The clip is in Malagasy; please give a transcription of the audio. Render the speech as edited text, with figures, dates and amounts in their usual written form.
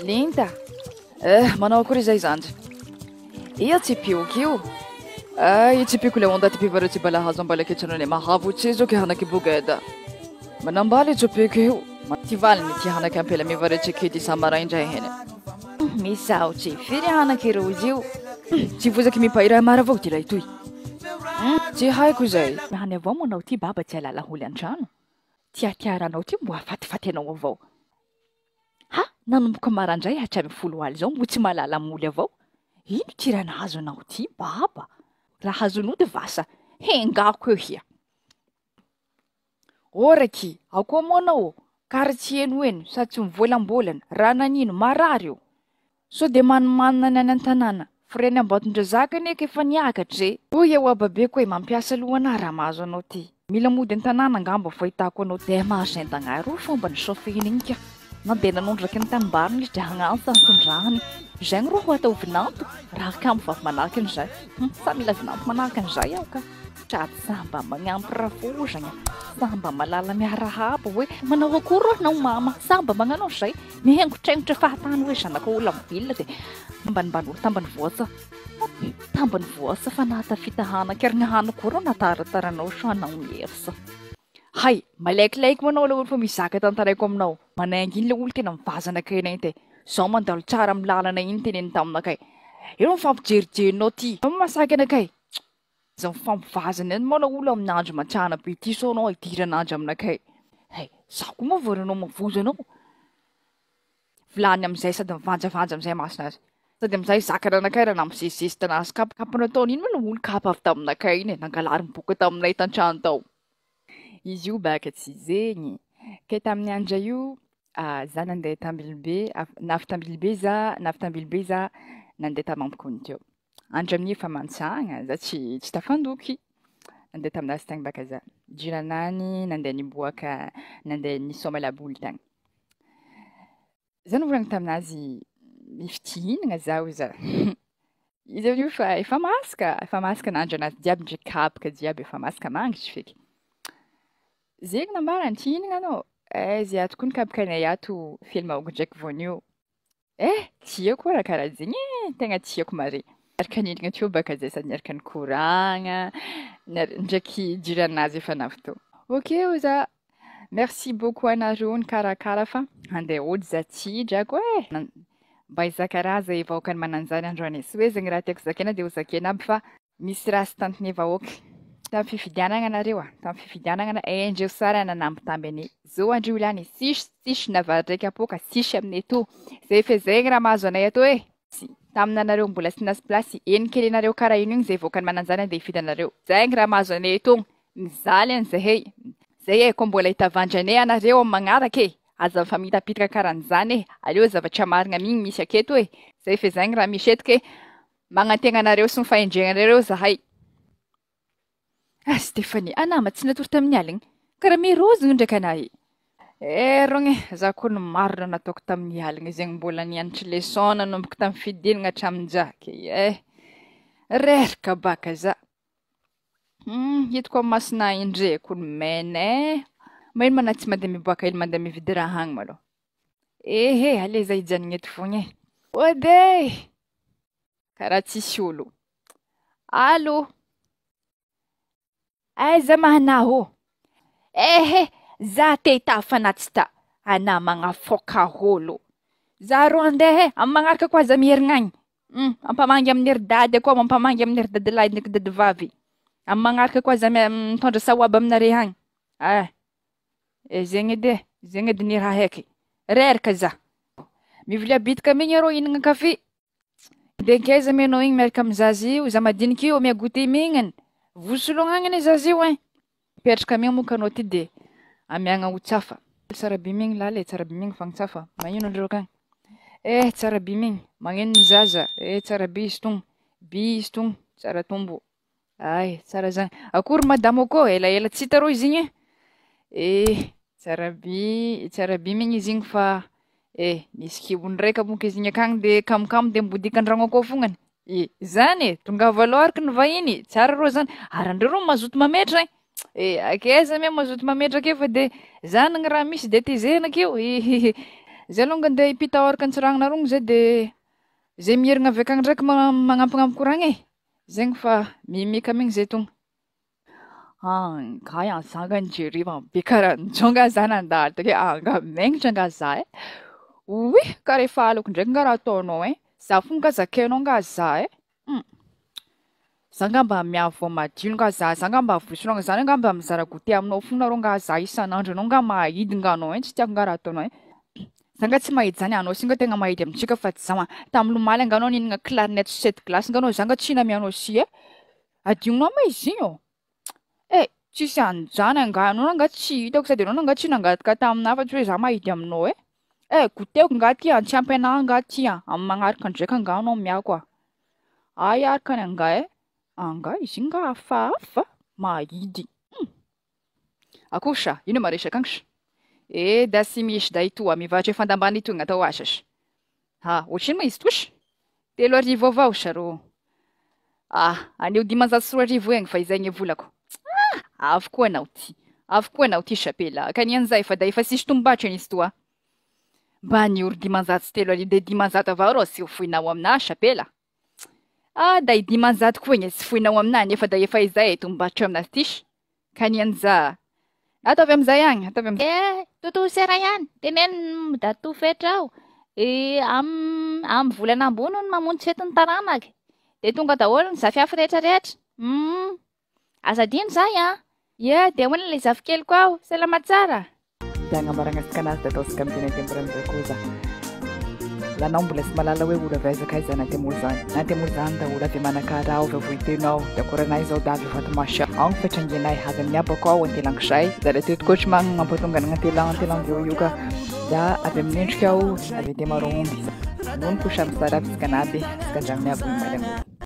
Linta. Manao akory izay zandry. Ia tsy pioky io. Io tsy pioko le onda ty mpivarotsy balahazo ambala ketranao mahavo tsy zo ke hanaky bogeda. Manambala tsy pioko io. Ty valiny ty hanaky ampela mivarotsy kety samaraindray hene. Misaotsy firy hanaky rozy io. Tsy vozaky mipahira mara avao ty raha toy. Tsy haiko zay. Hany avao manao ty baba tsy alala holy antrano. Tiatiaranao ty mbo afatifaty anao avao. Ha, nanomboka marandray hatramy 10 aly zao mbo tsy malala moly avao. Ino ty raha nahazo anao ty baba? Raha hazonao de vasa hengako eo hia. Oraky, ako monao, kara tsy eno sa tsy mivolambolana, raha nanino marary io. So de manimanina ny an-tanàna. Freny Ambatondrazaka ane efa niakatra. Hoy eo ababe koe mampiasa lohana raha mahazo anao ty. Mila mody an-tanàna angamba fahitako anao te mahasentanay ro fomba ny sofiny ka. Nandeha nanondraky ny tambariny izy de hagnantsa ny tondrahany. Zay ro ho atao vinanto, raha kamo fa manaraka an'izay. Sa mila vinanto manaraka an'izay aho ka. Sady samba magnampy rafozagna, samba malala miarahaba hoe manao akory anao mama, samba magnanao zay. Mihengotrengitra fahatany hoe zanako olo ambilina de tambany voasa. Tambany voasa fa natafita hanaka ary hanako ro natarataranao so anao miersa. Hay, malaikilaiky manao le olo fa mizaka tantaraiko aminao. Manaingy iny le olo tena mivazana kay nay Zao mandalo tsara amin'ny lalana iny teneny taminakay. Ero mifampijerijeninao ty. Masaky anakay. Zao mifampivazana eny mana olo amin'ny andro matsana be ty so anao idiran'andro aminakay. Hey, zaho koa moa voranao mavozo anao. Vilany am'izay sady mivanjavanja am'izay masina azy. Sady am'izay zakana anakay raha namizezizesy tanazy kapa nataony iny mana olo kapa avy taminakay iny. Nangalary miboaka taminay tantrano tao. Izy io baka tsy zegny. Kay tamin'ny andra io za nandeha Tambilobe, navy Tambilobe za nandeha tamampikony teo. Andra amin'io efa mantsagna, za tsy tafandoky. Nandeha taminazy tagny baka za. Jiranany nandeha niboaka, nandeha nisôma laboly tagny. Za nivolagna taminazy mifitihinagna zaho za. Izy amin'io efa masaka n'andro anazy jiaby ndray kapaka jiaby efa masaka mangitry feky. Zegny nambarany tihinagna anao. Zay ato koa nikapokanay ato film ogondraiky vonio. Tiako raha karaha zegny tegna tiako mare. Niaraka nidina teo baka zay sady niaraka nikoragna, ndraiky jiranazy efa navy teo. Ok oza, merci beaucoup anareo nikarakara fa andeha ody za ty drako mba hizaka raha zay vahoaka ny mananjany androany. Sy hoe zegny raha tiako zakaina de ho zakaina aby fa misy raha sy tantiny vahoaka. Tamin'ny fifidianana anareo tamin'ny fifidianana ndreo sara nanamby tamby ane. Zao andrio ilany sisy navary apoka sisy aminay to. Zay fa zegny raha mahazo anay ato taminanareo mbola sy nasy plasy eny kely anareo karaha ino zay voaka ny mananjany andeha hifidy anareo. Zegny raha mahazo anay to. Mizaly an'izay zay koa mbola hitavandranay anareo amin'ny magnaraka aza mifamitapitaka karahan'izany aleo zavatra marina migny misy aketo zay fa zegny raha misy eto magnantegna anareo sy mifahendregna anareo zahay. Stéphanie, anama tsy natory tamin'ny aligny. Karaha mirozogno ndraiky anay. Rogny, za koa ny marina nataoko tamin'ny aligny zegny mbola nianatra leçon nanomboka tamin'ny fidinagna hatramin-jaky. Reraka baka za. Hitako amin'ny masina indreko ny mena. Maino mana tsy mandeha miboaka ely mandeha mividy raha agny malô. Ale za hijanogny eto fogna Ode! Karaha tsisy olo. Allô? Aiza mahanaho? Za te hitafanatsy ta. Ana magnafoka holo. Za ro andeha amin'ny magnaraka koa za mierigna agny. Ampamangy amin'ny ery dady koa, mampamangy amin'ny ery dadilahy ndraiky dadivavy. Amin'ny magnaraka koa za mitondra sahoaba aminare agny. Zegny edy ny raha heky. Reraka za. Mivolia bitika migny arô hinagna kafe. Denkeza menao igny miaraka amin'ny zazy io, za madiniky io omea goûter mignany. Vosologna agny ane zazy io Petraka migny moka anao ty de amiagna ho tsafa. Tsara be migny lala tsara be migny fagnatsafa. Magnino andreo kagny? Tsara be migny. Magnino ny zaza? Tsara be izy togno. Izy togno. Tsara tombo. Tsara zagny. Akory madamo koa elaela tsy hita rô izy igny tsara be migny izy igny fa nisy kibony raika moka izy igny akagny de kamokamo de mibodika andragno akao fognany. Zany tonga valoaraka ny vahiny. Tsara rô zany. Arandreo rô mazoto mametra akeza me mazoto mametraka fa de zany gny raha misy de tezena keo. zay alongany de ipita oraka ny tsiragna rogno zay de zay mierigna avy akagny ndraiky magnampignampy koragna e. Zegny fa mimika migny zay togno. Nga zangany jeriva be karaha njonga za nandalo take nga mengotra nga za e. Oy, ka rehefa alako ndraiky nga raha ataonao e. Za fogna nga zakainao nga za e. Za ngamba miavo madio nga za nga mba vosinao zany nga mba mizara goûter aminao fogna rô nga za isan'andro anao nga mahidy nga anao e, tsy tiako nga raha ataonao e. Za nga tsy mahidy zany anao singa tegna mahidy amintsika fa tsy za tam'lomaly nga anao nihinagna clarinette 7 glace nga anao za nga tsy namianao si e. Adiognao ma izy igny ô. Tsisy anjana nga anao nga tsy hitako sady anao nga tsy nangataka taminahy fa tsy hoe za mahidy aminao e. Goûteko nga ty tsy ampy anahy nga ty amin'ny magnaraka ndraika nga anao miako. Ay arkany anga e. Anga izy nga hafahafa mahidy. Akory ino maresaka agny sha? Da sy misy da itoa mivatra fandambany ito gn'atao asa sha. Ohatrino ma izy tosha? 3,000 avao sha rô. Anio 500 egny fa izay gny volako. Avy koa anao ty Chapela. Kanian'izay fa da efa sisy tombatra izy toa. Mba niory 500 sy 3,000 de 500 avao rô sy hofoinao aminahy Chapela. Da i 500 koa igny sy foinao aminahy nefa da efa izay tombatra aminazy ty sh. Kanian'za. Ataovy amizay agny, ataovy amizay. Toto sera ihany, teneno da tofetrao. Am volana ambony no mamonjy fetin'ny taranaka. De tonga daholo ny zafiafy rehetrarehetra. Asa dino zay de hoana le zafikely koa salama tsara. Da agnambaragna asika anazy da ataosika amin'ny teny temporan'izay koa za. Lanao mbola sy malala hoe ora vaizaka aiza nantemory zany. Nantemory zany da ora avy manakara ao avy avoitenao. Da koranay zao da avy vatomasa. Ao fetrangenay avy amin'ny abako ao antelan-kisay. Da le teto coach mampatonga nantelan io ka. Da avy amin'ny endrika ao avy temaromby. Nono ko samy sara fisika naby, fisika andramin'ny abo mailangolo.